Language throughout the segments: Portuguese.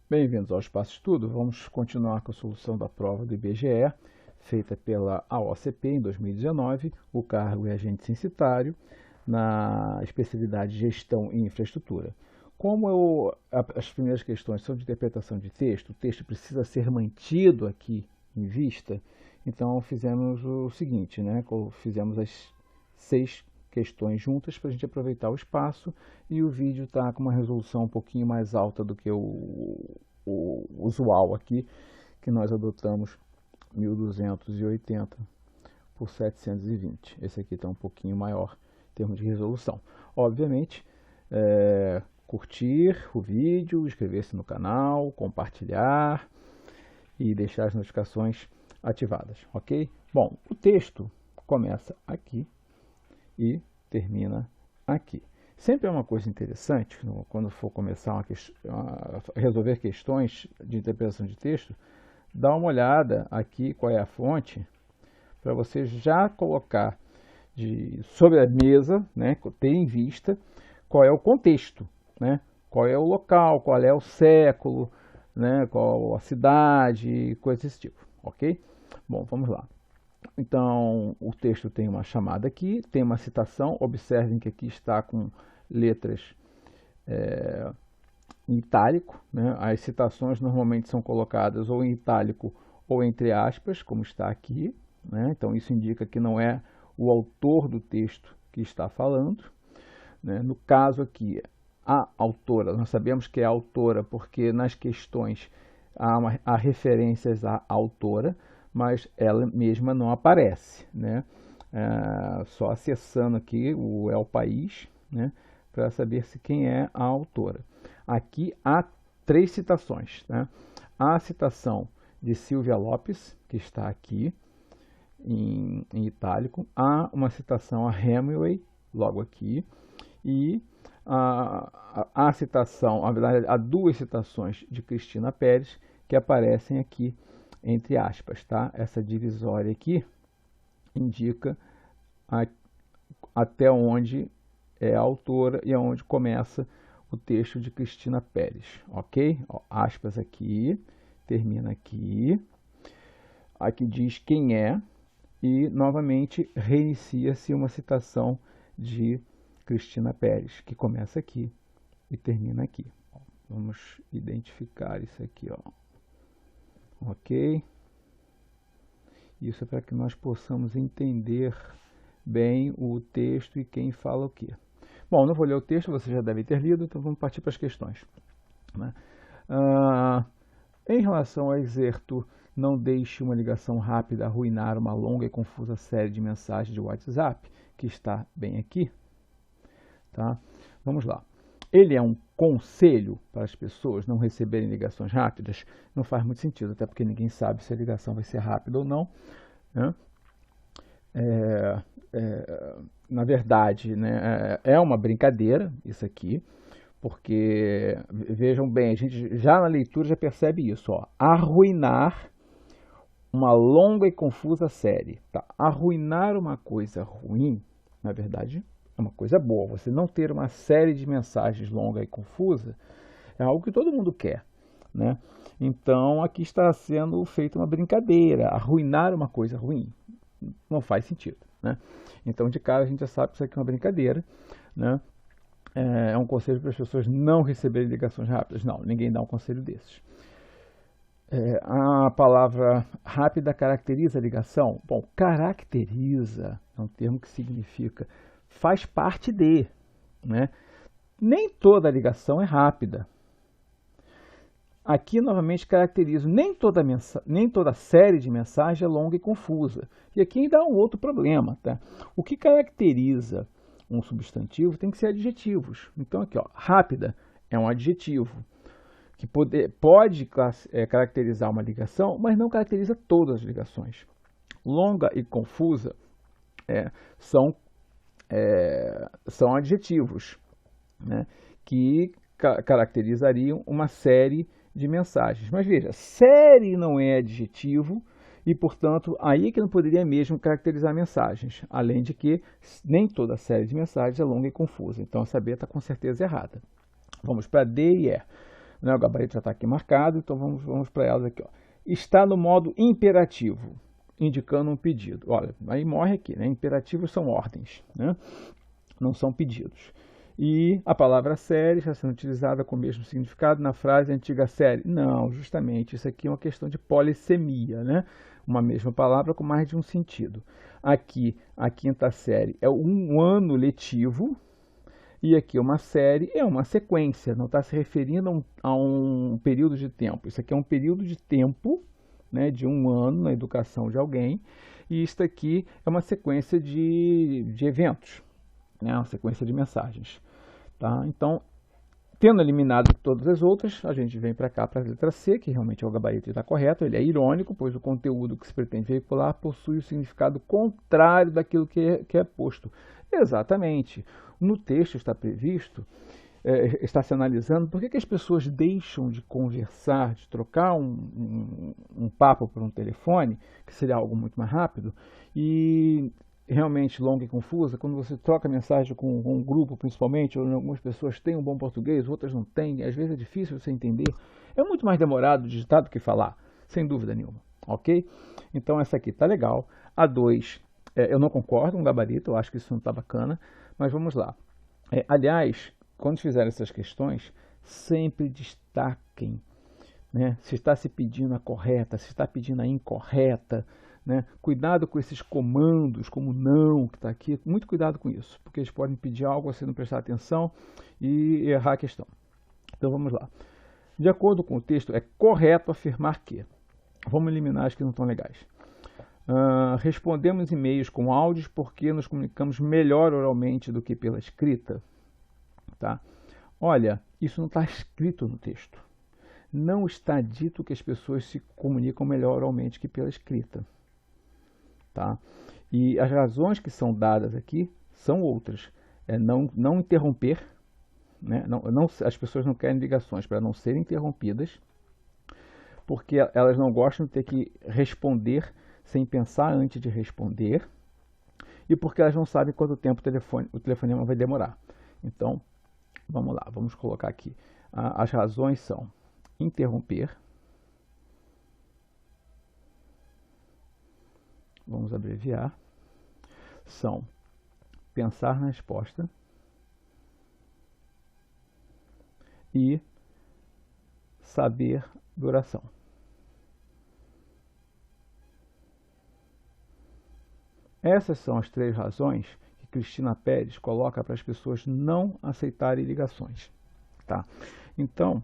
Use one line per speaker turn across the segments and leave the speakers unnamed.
Bem-vindos ao Espaço Estudo. Vamos continuar com a solução da prova do IBGE, feita pela AOCP em 2019. O cargo é agente censitário, na especialidade Gestão e Infraestrutura. As primeiras questões são de interpretação de texto, o texto precisa ser mantido aqui em vista, então fizemos o seguinte, né? Fizemos as 6 questões juntas para a gente aproveitar o espaço, e o vídeo está com uma resolução um pouquinho mais alta do que o usual aqui, que nós adotamos 1280 por 720. Esse aqui está um pouquinho maior em termos de resolução. Obviamente, curtir o vídeo, inscrever-se no canal, compartilhar e deixar as notificações ativadas, ok? Bom, o texto começa aqui e termina aqui. Sempre é uma coisa interessante, quando for começar a resolver questões de interpretação de texto, dá uma olhada aqui qual é a fonte, para você já colocar sobre a mesa, né, ter em vista qual é o contexto, né, qual é o local, qual é o século, né, qual a cidade, coisas desse tipo, ok? Bom, vamos lá. Então, o texto tem uma chamada aqui, tem uma citação. Observem que aqui está com letras em itálico, né? As citações normalmente são colocadas ou em itálico ou entre aspas, como está aqui, né? Então, isso indica que não é o autor do texto que está falando, né? No caso aqui, a autora, nós sabemos que é a autora porque nas questões há referências à autora, mas ela mesma não aparece, né? Só acessando aqui o El País, né, para saber quem é a autora. Aqui há 3 citações, né? A citação de Silvia Lopes, que está aqui em itálico, há uma citação a Hemingway, logo aqui, e a citação, na verdade, há 2 citações de Cristina Pérez que aparecem aqui entre aspas, tá? Essa divisória aqui indica até onde é a autora e aonde começa o texto de Cristina Pérez, ok? Ó, aspas aqui, termina aqui. Aqui diz quem é e, novamente, reinicia-se uma citação de Cristina Pérez, que começa aqui e termina aqui. Ó, vamos identificar isso aqui, ó. Ok? Isso é para que nós possamos entender bem o texto e quem fala o quê. Bom, não vou ler o texto, você já deve ter lido, então vamos partir para as questões, né? Em relação ao exerto, não deixe uma ligação rápida arruinar uma longa e confusa série de mensagens de WhatsApp, que está bem aqui, tá? Vamos lá. Ele é um conselho para as pessoas não receberem ligações rápidas? Não faz muito sentido, até porque ninguém sabe se a ligação vai ser rápida ou não, né? Na verdade, né, é uma brincadeira isso aqui, porque, vejam bem, a gente já na leitura já percebe isso, ó, arruinar uma longa e confusa série. Tá? Arruinar uma coisa ruim, na verdade, é uma coisa boa. Você não ter uma série de mensagens longa e confusa é algo que todo mundo quer, né? Então, aqui está sendo feita uma brincadeira. Arruinar uma coisa ruim não faz sentido, né? Então, de cara, a gente já sabe que isso aqui é uma brincadeira, né? É um conselho para as pessoas não receberem ligações rápidas. Não, ninguém dá um conselho desses. A palavra rápida caracteriza a ligação? Bom, caracteriza é um termo que significa faz parte de, né? Nem toda ligação é rápida. Aqui, novamente, caracterizo nem toda série de mensagens é longa e confusa. E aqui ainda há um outro problema, tá? O que caracteriza um substantivo tem que ser adjetivos. Então, aqui, ó, rápida é um adjetivo que pode caracterizar uma ligação, mas não caracteriza todas as ligações. Longa e confusa são adjetivos, né, que caracterizariam uma série de mensagens. Mas veja, série não é adjetivo e, portanto, aí que não poderia mesmo caracterizar mensagens. Além de que nem toda série de mensagens é longa e confusa. Então, essa B está com certeza errada. Vamos para D e E. né? O gabarito já está aqui marcado, então vamos para elas aqui. Ó. Está no modo imperativo, indicando um pedido. Olha, aí morre aqui, né? Imperativos são ordens, né? Não são pedidos. E a palavra série está sendo utilizada com o mesmo significado na frase antiga série. Não, justamente, isso aqui é uma questão de polissemia, né? Uma mesma palavra com mais de um sentido. Aqui, a quinta série é um ano letivo, e aqui uma série é uma sequência, não está se referindo a um período de tempo. Isso aqui é um período de tempo, né, de um ano na educação de alguém, e isso aqui é uma sequência de eventos, né, uma sequência de mensagens. Tá? Então, tendo eliminado todas as outras, a gente vem para cá, para a letra C, que realmente é o gabarito e está correto. Ele é irônico, pois o conteúdo que se pretende veicular possui o significado contrário daquilo que é posto. Exatamente. No texto está previsto, está se analisando por que as pessoas deixam de conversar, de trocar um papo por um telefone, que seria algo muito mais rápido, e realmente longa e confusa, quando você troca mensagem com um grupo, principalmente, onde algumas pessoas têm um bom português, outras não têm, às vezes é difícil você entender. É muito mais demorado digitar do que falar, sem dúvida nenhuma, ok? Então essa aqui tá legal. A 2, eu não concordo, um gabarito, eu acho que isso não tá bacana, mas vamos lá. Aliás, quando fizerem essas questões, sempre destaquem, né? Se está se pedindo a correta, se está pedindo a incorreta, né? Cuidado com esses comandos, como não, que está aqui, muito cuidado com isso, porque eles podem pedir algo, você não prestar atenção e errar a questão. Então vamos lá. De acordo com o texto, é correto afirmar que. Vamos eliminar as que não estão legais. Respondemos e-mails com áudios porque nos comunicamos melhor oralmente do que pela escrita. Tá? Olha, isso não está escrito no texto. Não está dito que as pessoas se comunicam melhor oralmente que pela escrita. Tá? E as razões que são dadas aqui são outras. Não interromper, né? As pessoas não querem ligações para não serem interrompidas, porque elas não gostam de ter que responder sem pensar antes de responder, e porque elas não sabem quanto tempo o telefonema vai demorar. Então, vamos lá, vamos colocar aqui. As razões são interromper, vamos abreviar, são pensar na resposta e saber duração. Essas são as 3 razões que Cristina Pérez coloca para as pessoas não aceitarem ligações. Tá? Então,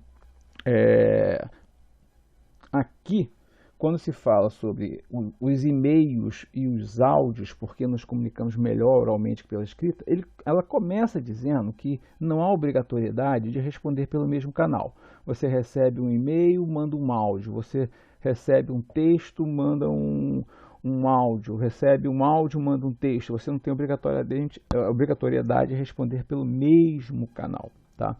aqui, quando se fala sobre os e-mails e os áudios, porque nos comunicamos melhor oralmente que pela escrita, ela começa dizendo que não há obrigatoriedade de responder pelo mesmo canal. Você recebe um e-mail, manda um áudio. Você recebe um texto, manda um áudio. Recebe um áudio, manda um texto. Você não tem obrigatoriedade de responder pelo mesmo canal. Tá?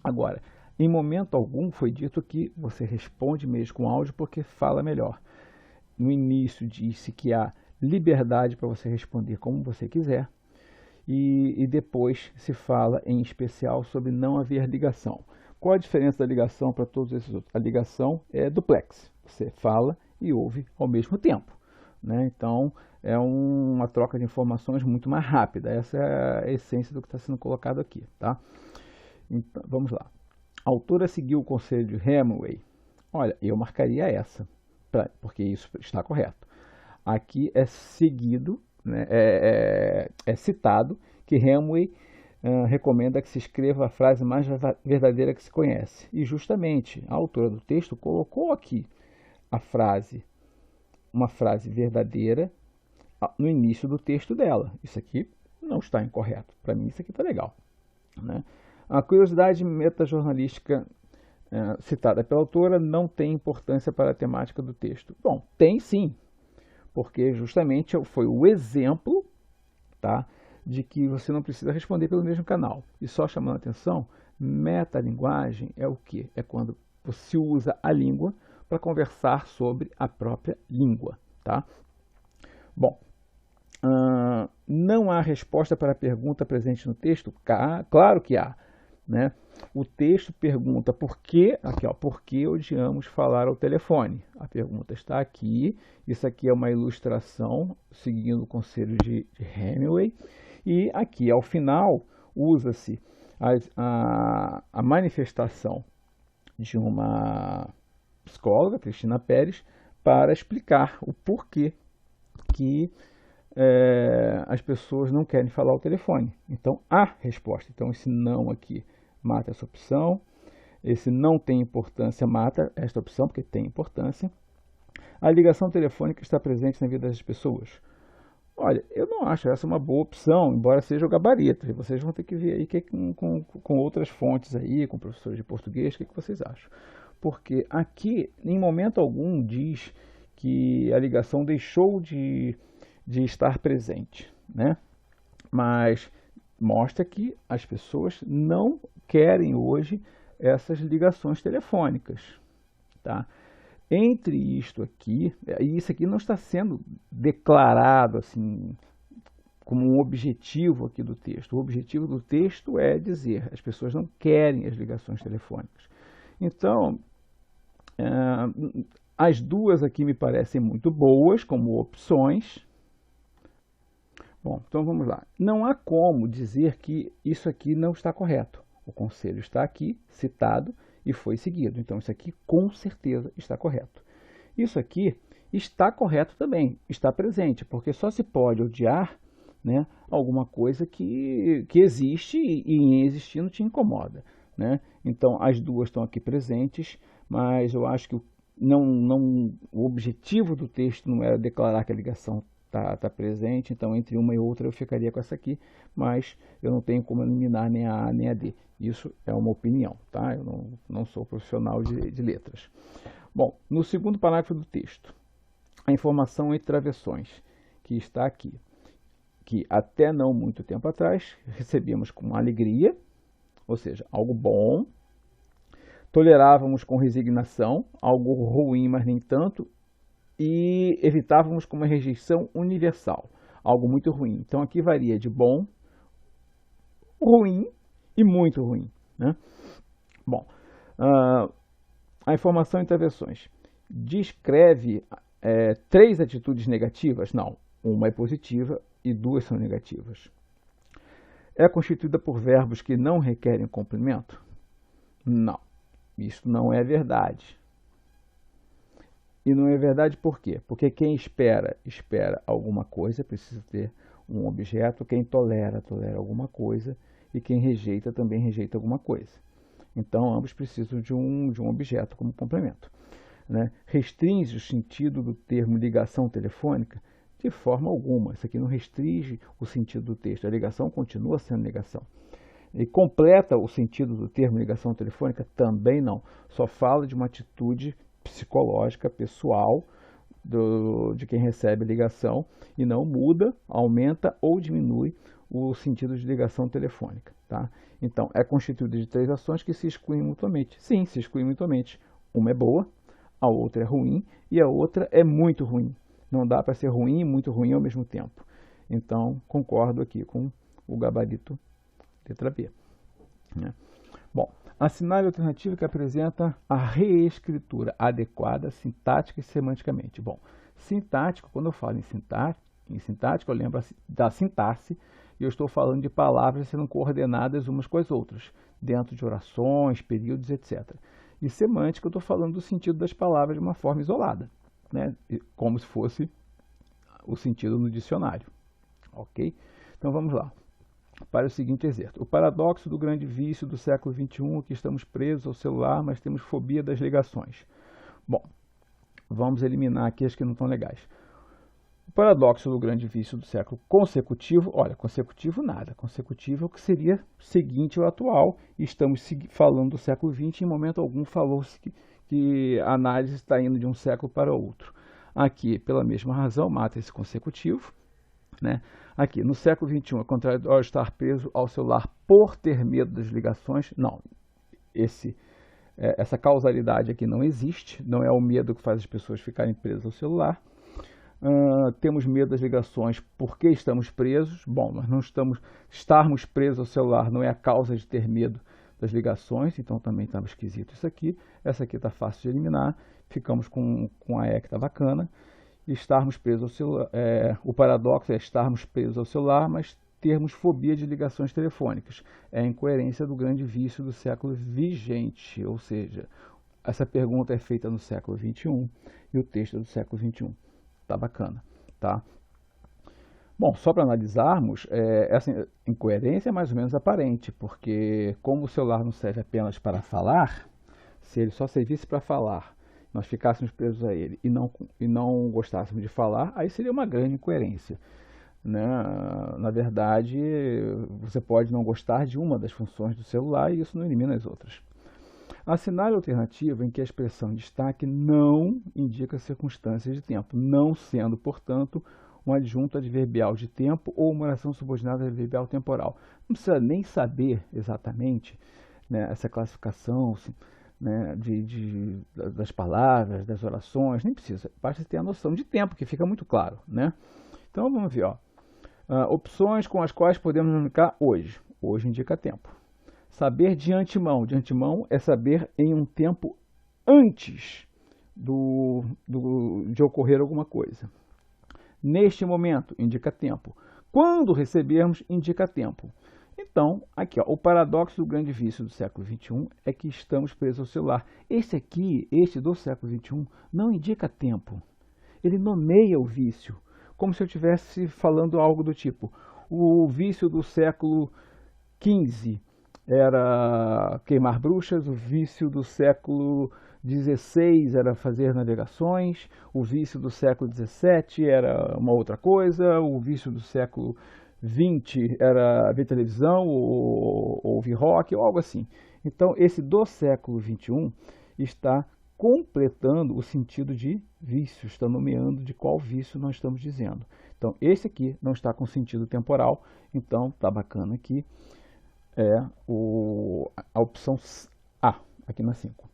Agora, em momento algum foi dito que você responde mesmo com áudio porque fala melhor. No início disse que há liberdade para você responder como você quiser. E depois se fala em especial sobre não haver ligação. Qual a diferença da ligação para todos esses outros? A ligação é duplex. Você fala e ouve ao mesmo tempo. Né? Então, é uma troca de informações muito mais rápida. Essa é a essência do que está sendo colocado aqui. Tá? Então, vamos lá. A autora seguiu o conselho de Hemingway. Olha, eu marcaria essa, porque isso está correto. Aqui é seguido, né, citado que Hemingway recomenda que se escreva a frase mais verdadeira que se conhece. E justamente a autora do texto colocou aqui uma frase verdadeira no início do texto dela. Isso aqui não está incorreto. Para mim isso aqui está legal. Né? A curiosidade metajornalística citada pela autora não tem importância para a temática do texto. Bom, tem sim, porque justamente foi o exemplo, tá, de que você não precisa responder pelo mesmo canal. E só chamando a atenção, metalinguagem é o quê? É quando você usa a língua para conversar sobre a própria língua. Tá? Bom, não há resposta para a pergunta presente no texto? Claro que há. né? O texto pergunta por que, aqui ó, por que odiamos falar ao telefone? A pergunta está aqui, isso aqui é uma ilustração seguindo o conselho de Hemingway, e aqui ao final usa-se a manifestação de uma psicóloga, Cristina Pérez, para explicar o porquê que as pessoas não querem falar ao telefone. Então, há resposta. Então, esse não aqui mata essa opção. Esse não tem importância mata esta opção, porque tem importância. A ligação telefônica está presente na vida das pessoas. Olha, eu não acho essa uma boa opção, embora seja o gabarito. Vocês vão ter que ver aí com outras fontes aí, com professores de português, o que vocês acham. Porque aqui, em momento algum, diz que a ligação deixou de estar presente, né? Mas mostra que as pessoas não querem hoje essas ligações telefônicas, tá? Entre isto aqui, e isso aqui não está sendo declarado assim como um objetivo aqui do texto. O objetivo do texto é dizer, as pessoas não querem as ligações telefônicas. Então, as duas aqui me parecem muito boas como opções. Bom, então vamos lá. Não há como dizer que isso aqui não está correto. O conselho está aqui, citado, e foi seguido. Então, isso aqui com certeza está correto. Isso aqui está correto também, está presente, porque só se pode odiar, né, alguma coisa que existe e em existindo te incomoda, né? Então, as duas estão aqui presentes, mas eu acho que o objetivo do texto não era declarar que a ligação está presente, então entre uma e outra eu ficaria com essa aqui, mas eu não tenho como eliminar nem a A nem a D. Isso é uma opinião, tá? Eu não sou profissional de letras. Bom, no segundo parágrafo do texto, a informação entre travessões, que está aqui, que até não muito tempo atrás recebíamos com alegria, ou seja, algo bom, tolerávamos com resignação, algo ruim, mas nem tanto, e evitávamos com uma rejeição universal, algo muito ruim. Então aqui varia de bom, ruim e muito ruim, né? Bom, a informação em travessões descreve 3 atitudes negativas? Não, uma é positiva e 2 são negativas. É constituída por verbos que não requerem complemento? Não, isso não é verdade. E não é verdade por quê? Porque quem espera alguma coisa, precisa ter um objeto. Quem tolera alguma coisa. E quem rejeita, também rejeita alguma coisa. Então, ambos precisam de um objeto como complemento, né? Restringe o sentido do termo ligação telefônica? De forma alguma. Isso aqui não restringe o sentido do texto. A ligação continua sendo ligação. E completa o sentido do termo ligação telefônica? Também não. Só fala de uma atitude psicológica, pessoal, de quem recebe a ligação, e não muda, aumenta ou diminui o sentido de ligação telefônica, tá? Então, é constituído de 3 ações que se excluem mutuamente. Sim, se excluem mutuamente. Uma é boa, a outra é ruim e a outra é muito ruim. Não dá para ser ruim e muito ruim ao mesmo tempo. Então, concordo aqui com o gabarito letra B, né? Bom, assinale a alternativa que apresenta a reescritura adequada, sintática e semanticamente. Bom, sintático, quando eu falo em sintático, eu lembro da sintaxe, e eu estou falando de palavras sendo coordenadas umas com as outras, dentro de orações, períodos, etc. E semântica, eu estou falando do sentido das palavras de uma forma isolada, né? Como se fosse o sentido no dicionário. Ok? Então vamos lá. Para o seguinte exercício. O paradoxo do grande vício do século XXI é que estamos presos ao celular, mas temos fobia das ligações. Bom, vamos eliminar aqui as que não estão legais. O paradoxo do grande vício do século consecutivo, olha, consecutivo nada. Consecutivo é o que seria seguinte ao atual, e estamos falando do século XX, em momento algum falou-se que a análise está indo de um século para outro. Aqui, pela mesma razão, mata esse consecutivo, né? Aqui, no século XXI, é contrário ao estar preso ao celular por ter medo das ligações. Não, essa causalidade aqui não existe, não é o medo que faz as pessoas ficarem presas ao celular. Temos medo das ligações porque estamos presos. Bom, mas não estarmos presos ao celular não é a causa de ter medo das ligações, então também estava esquisito isso aqui. Essa aqui está fácil de eliminar, ficamos com a E que está bacana. Estarmos presos ao celular, o paradoxo é estarmos presos ao celular, mas termos fobia de ligações telefônicas. É a incoerência do grande vício do século vigente, ou seja, essa pergunta é feita no século XXI e o texto é do século XXI. Tá bacana, tá? Bom, só para analisarmos, essa incoerência é mais ou menos aparente, porque como o celular não serve apenas para falar, se ele só servisse para falar, nós ficássemos presos a ele e não gostássemos de falar, aí seria uma grande incoerência, né? Na verdade, você pode não gostar de uma das funções do celular e isso não elimina as outras. Assinale a alternativa em que a expressão em destaque não indica circunstâncias de tempo, não sendo, portanto, um adjunto adverbial de tempo ou uma oração subordinada adverbial temporal. Não precisa nem saber exatamente, né, essa classificação, né, das palavras, das orações, nem precisa. Basta ter a noção de tempo, que fica muito claro, né? Então vamos ver, ó. Opções com as quais podemos comunicar hoje. Hoje indica tempo. Saber de antemão. De antemão é saber em um tempo antes de ocorrer alguma coisa. Neste momento, indica tempo. Quando recebermos, indica tempo. Então, aqui, ó, o paradoxo do grande vício do século XXI é que estamos presos ao celular. Este do século XXI, não indica tempo. Ele nomeia o vício, como se eu estivesse falando algo do tipo: o vício do século XV era queimar bruxas, o vício do século XVI era fazer navegações, o vício do século XVII era uma outra coisa, o vício do século XX era ver televisão ou ouvir rock, ou algo assim. Então, esse do século XXI está completando o sentido de vício, está nomeando de qual vício nós estamos dizendo. Então, esse aqui não está com sentido temporal, então tá bacana aqui. É a opção A, aqui na 5.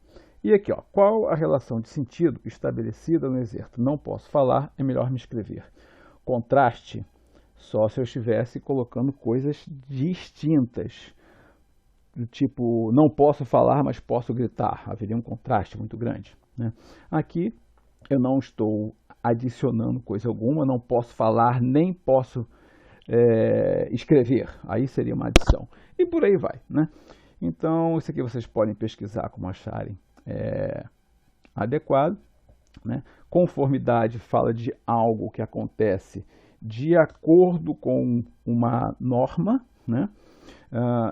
E aqui, ó, qual a relação de sentido estabelecida no exerto? Não posso falar, é melhor me escrever. Contraste, só se eu estivesse colocando coisas distintas. Do tipo, não posso falar, mas posso gritar. Haveria um contraste muito grande, né? Aqui, eu não estou adicionando coisa alguma, não posso falar, nem posso escrever, aí seria uma adição, e por aí vai, né? Então, isso aqui vocês podem pesquisar como acharem adequado, né? Conformidade fala de algo que acontece de acordo com uma norma, né?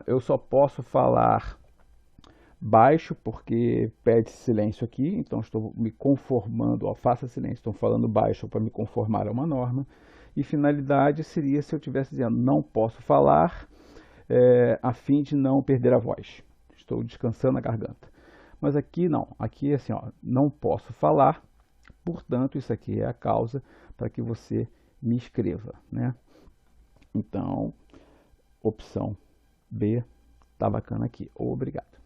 Eu só posso falar baixo porque pede silêncio aqui, então estou me conformando, ó, faça silêncio, estou falando baixo para me conformar a uma norma. E finalidade seria se eu estivesse dizendo não posso falar a fim de não perder a voz. Estou descansando a garganta. Mas aqui não, aqui é assim, ó, não posso falar, portanto isso aqui é a causa para que você me escreva, né? Então, opção B, tá bacana aqui. Obrigado.